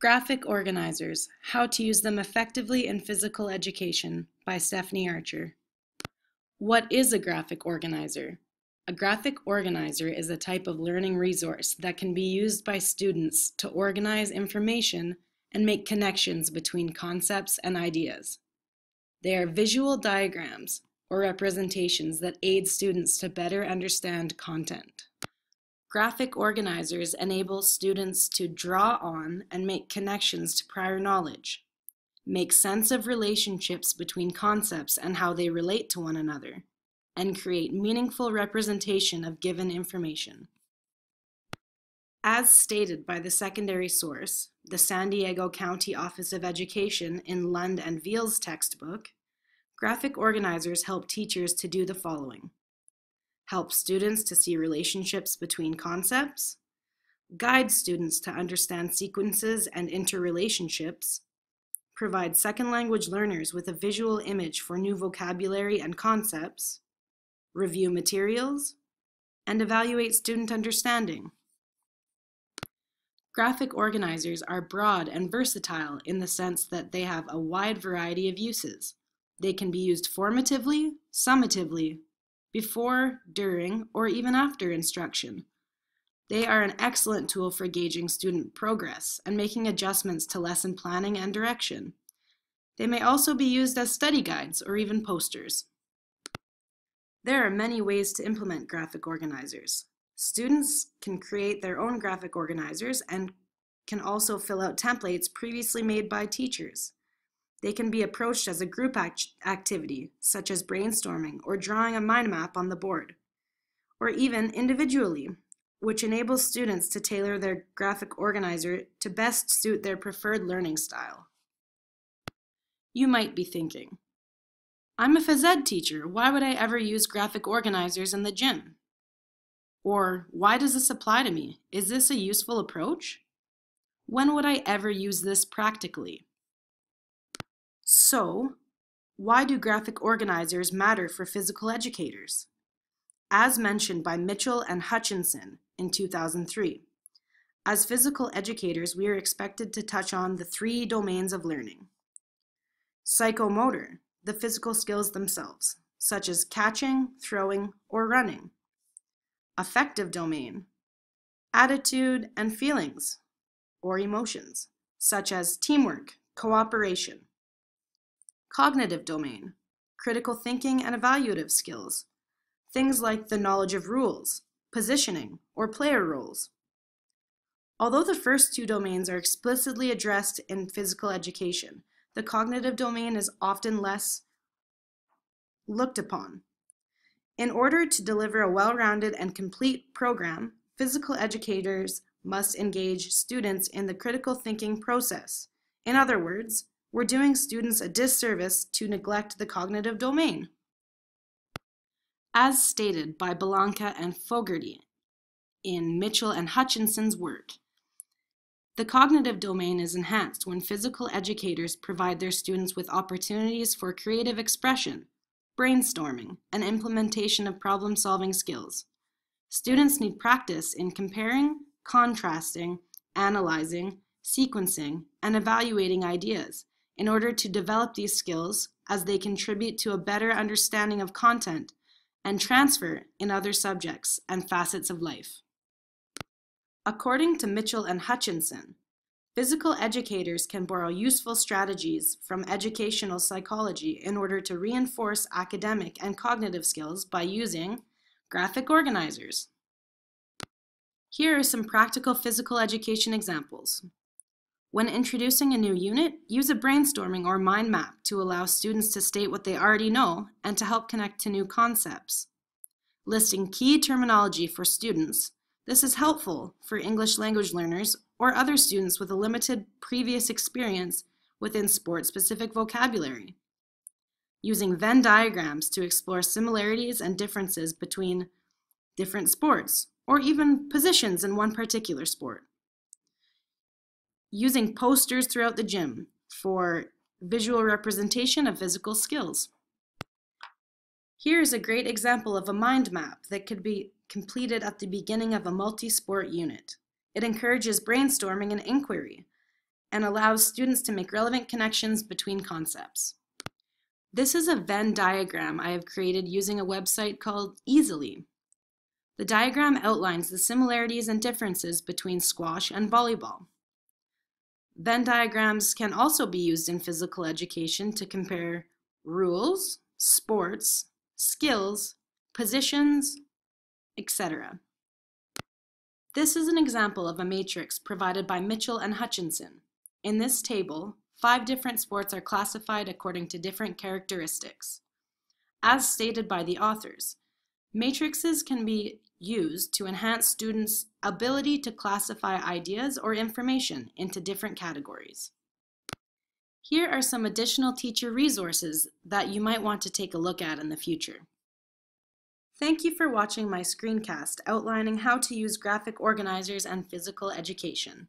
Graphic Organizers, How to Use Them Effectively in Physical Education by Stephanie Archer. What is a graphic organizer? A graphic organizer is a type of learning resource that can be used by students to organize information and make connections between concepts and ideas. They are visual diagrams or representations that aid students to better understand content. Graphic organizers enable students to draw on and make connections to prior knowledge, make sense of relationships between concepts and how they relate to one another, and create meaningful representation of given information. As stated by the secondary source, the San Diego County Office of Education in Lund and Veal's textbook, graphic organizers help teachers to do the following: help students to see relationships between concepts, guide students to understand sequences and interrelationships, provide second language learners with a visual image for new vocabulary and concepts, review materials, and evaluate student understanding. Graphic organizers are broad and versatile in the sense that they have a wide variety of uses. They can be used formatively, summatively, before, during, or even after instruction. They are an excellent tool for gauging student progress and making adjustments to lesson planning and direction. They may also be used as study guides or even posters. There are many ways to implement graphic organizers. Students can create their own graphic organizers and can also fill out templates previously made by teachers. They can be approached as a group activity, such as brainstorming or drawing a mind map on the board, or even individually, which enables students to tailor their graphic organizer to best suit their preferred learning style. You might be thinking, I'm a phys ed teacher, why would I ever use graphic organizers in the gym? Or, why does this apply to me? Is this a useful approach? When would I ever use this practically? So, why do graphic organizers matter for physical educators? As mentioned by Mitchell and Hutchinson in 2003, as physical educators, we are expected to touch on the 3 domains of learning. Psychomotor, the physical skills themselves, such as catching, throwing, or running. Affective domain, attitude and feelings, or emotions, such as teamwork, cooperation. Cognitive domain, critical thinking and evaluative skills, things like the knowledge of rules, positioning, or player roles. Although the first 2 domains are explicitly addressed in physical education, the cognitive domain is often less looked upon. In order to deliver a well-rounded and complete program, physical educators must engage students in the critical thinking process. In other words, we're doing students a disservice to neglect the cognitive domain. As stated by Belanca and Fogarty in Mitchell and Hutchinson's work, the cognitive domain is enhanced when physical educators provide their students with opportunities for creative expression, brainstorming, and implementation of problem-solving skills. Students need practice in comparing, contrasting, analyzing, sequencing, and evaluating ideas in order to develop these skills as they contribute to a better understanding of content and transfer in other subjects and facets of life. According to Mitchell and Hutchinson, physical educators can borrow useful strategies from educational psychology in order to reinforce academic and cognitive skills by using graphic organizers. Here are some practical physical education examples. When introducing a new unit, use a brainstorming or mind map to allow students to state what they already know and to help connect to new concepts. Listing key terminology for students. This is helpful for English language learners or other students with a limited previous experience within sport-specific vocabulary. Using Venn diagrams to explore similarities and differences between different sports, or even positions in one particular sport. Using posters throughout the gym for visual representation of physical skills. Here is a great example of a mind map that could be completed at the beginning of a multi-sport unit. It encourages brainstorming and inquiry, and allows students to make relevant connections between concepts. This is a Venn diagram I have created using a website called Easily. The diagram outlines the similarities and differences between squash and volleyball. Venn diagrams can also be used in physical education to compare rules, sports, skills, positions, etc. This is an example of a matrix provided by Mitchell and Hutchinson. In this table, 5 different sports are classified according to different characteristics. As stated by the authors, matrices can be used to enhance students' ability to classify ideas or information into different categories. Here are some additional teacher resources that you might want to take a look at in the future. Thank you for watching my screencast outlining how to use graphic organizers and physical education.